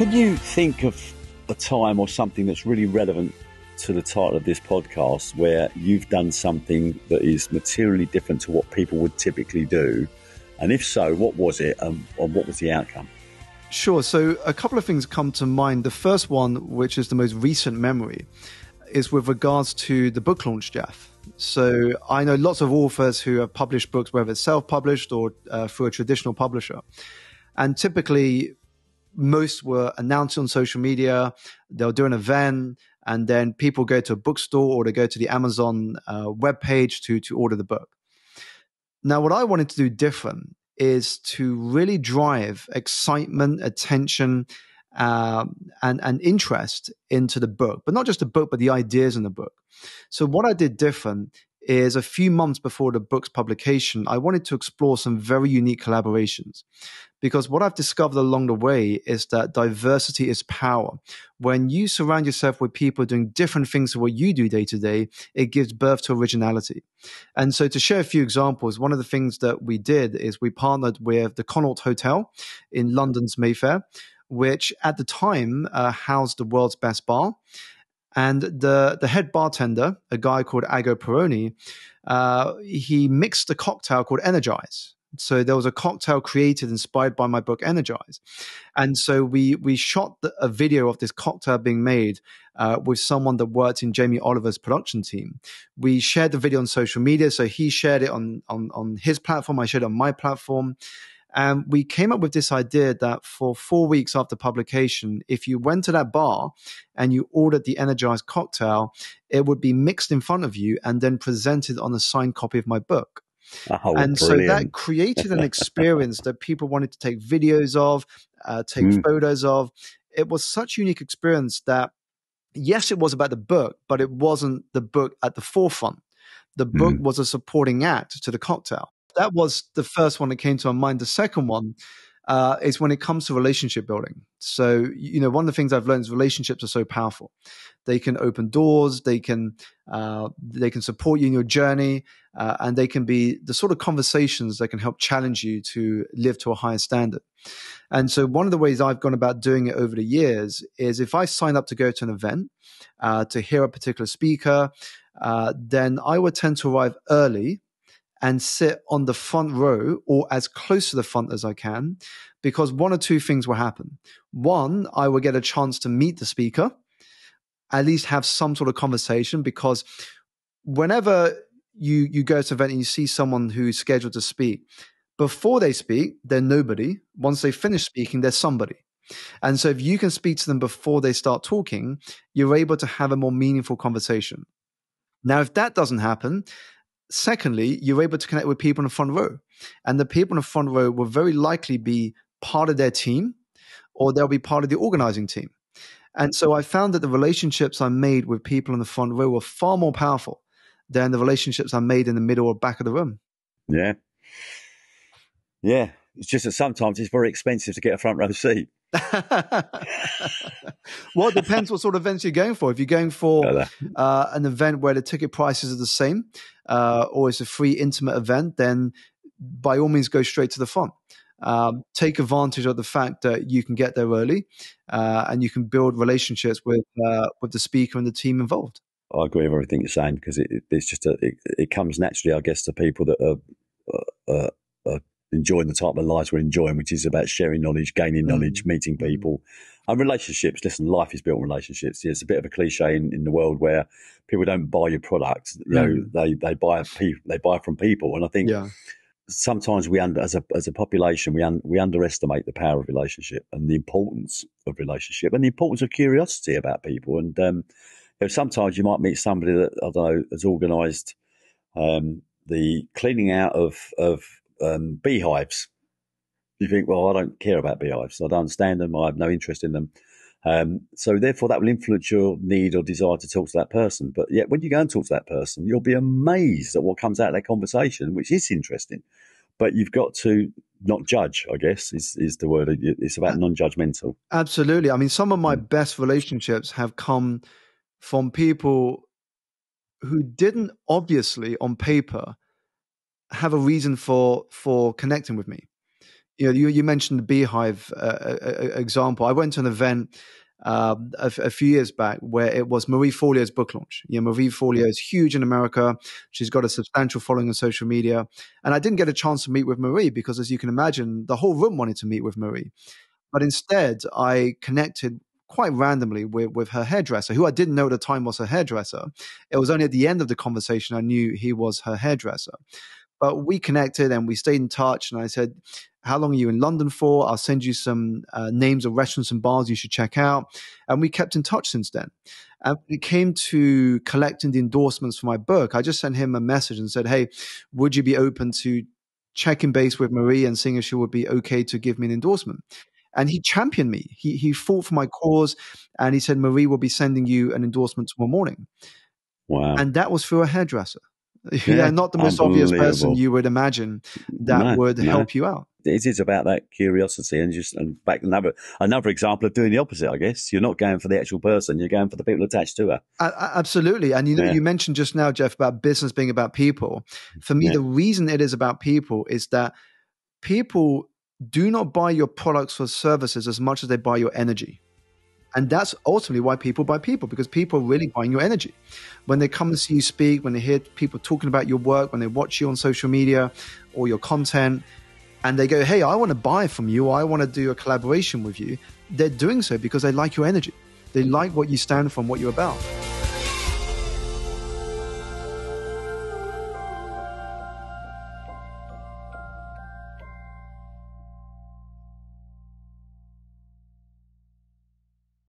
Can you think of a time or something that's really relevant to the title of this podcast where you've done something that is materially different to what people would typically do? And if so, what was it and what was the outcome? Sure. So a couple of things come to mind. The first one, which is the most recent memory, is with regards to the book launch, Jeff. So I know lots of authors who have published books, whether it's self-published or through a traditional publisher. And typically, most were announced on social media. They'll do an event, and then people go to a bookstore or they go to the Amazon webpage to order the book. Now, what I wanted to do different is to really drive excitement, attention, and interest into the book, but not just the book, but the ideas in the book. So what I did different is a few months before the book's publication, I wanted to explore some very unique collaborations. Because what I've discovered along the way is that diversity is power. When you surround yourself with people doing different things to what you do day to day, it gives birth to originality. And so to share a few examples, one of the things that we did is we partnered with the Connaught Hotel in London's Mayfair, which at the time housed the world's best bar. And the head bartender, a guy called Ago Peroni, he mixed a cocktail called Energize. So there was a cocktail created inspired by my book Energize. And so we shot a video of this cocktail being made with someone that worked in Jamie Oliver's production team. We shared the video on social media. So he shared it on his platform. I shared it on my platform. And we came up with this idea that for 4 weeks after publication, if you went to that bar and you ordered the Energized cocktail, it would be mixed in front of you and then presented on a signed copy of my book. Oh, and brilliant. So that created an experience that people wanted to take videos of, take photos of. It was such a unique experience that, yes, it was about the book, but it wasn't the book at the forefront. The book was a supporting act to the cocktail. That was the first one that came to my mind. The second one is when it comes to relationship building. So, one of the things I've learned is relationships are so powerful. They can open doors, they can support you in your journey, and they can be the sort of conversations that can help challenge you to live to a higher standard. And so one of the ways I've gone about doing it over the years is if I sign up to go to an event, to hear a particular speaker, then I would tend to arrive early and sit on the front row or as close to the front as I can, because one or two things will happen. One, I will get a chance to meet the speaker, at least have some sort of conversation, because whenever you go to an event and you see someone who's scheduled to speak, before they speak, they're nobody. Once they finish speaking, they're somebody. And so if you can speak to them before they start talking, you're able to have a more meaningful conversation. Now, if that doesn't happen, secondly, you're able to connect with people in the front row. And the people in the front row will very likely be part of their team, or they'll be part of the organizing team. And so I found that the relationships I made with people in the front row were far more powerful than the relationships I made in the middle or back of the room. Yeah. Yeah. It's just that sometimes it's very expensive to get a front row seat. Well, it depends what sort of events you're going for. If you're going for an event where the ticket prices are the same, or it's a free intimate event, then by all means go straight to the front. Take advantage of the fact that you can get there early, and you can build relationships with the speaker and the team involved. I agree with everything you're saying, because it's just it comes naturally, I guess, to people that are enjoying the type of lives we're enjoying, which is about sharing knowledge, gaining knowledge, meeting people, and relationships. Listen, life is built on relationships. It's a bit of a cliche in the world where people don't buy your products. They buy from people, and I think sometimes we as a population we underestimate the power of relationship and the importance of relationship and the importance of curiosity about people. And sometimes you might meet somebody that, I don't know, has organised the cleaning out of beehives. You think, well, I don't care about beehives. I don't understand them. I have no interest in them. So therefore that will influence your need or desire to talk to that person. But yet when you go and talk to that person, you'll be amazed at what comes out of that conversation, which is interesting. But you've got to not judge, I guess, is the word. It's about non-judgmental. Absolutely. I mean, some of my best relationships have come from people who didn't obviously on paper have a reason for connecting with me. You mentioned the Beehive example. I went to an event a few years back where it was Marie Forleo's book launch. Marie Forleo is huge in America. She's got a substantial following on social media. And I didn't get a chance to meet with Marie because, as you can imagine, the whole room wanted to meet with Marie. But instead, I connected quite randomly with her hairdresser, who I didn't know at the time was her hairdresser. It was only at the end of the conversation I knew he was her hairdresser. But we connected and we stayed in touch. And I said, how long are you in London for? I'll send you some names of restaurants and bars you should check out. And we kept in touch since then. And when it came to collecting the endorsements for my book, I just sent him a message and said, hey, would you be open to checking base with Marie and seeing if she would be okay to give me an endorsement? And he championed me. He fought for my cause. And he said, Marie will be sending you an endorsement tomorrow morning. Wow. And that was through a hairdresser. Yeah, not the most obvious person you would imagine that would help you out. It is about that curiosity and back another example of doing the opposite, I guess. You're not going for the actual person, you're going for the people attached to her. Absolutely. And you mentioned just now, Jeff, about business being about people. For me, the reason it is about people is that people do not buy your products or services as much as they buy your energy. And that's ultimately why people buy people, because people are really buying your energy. When they come and see you speak, when they hear people talking about your work, when they watch you on social media or your content, and they go, hey, I want to buy from you, or I want to do a collaboration with you, they're doing so because they like your energy. They like what you stand for and what you're about.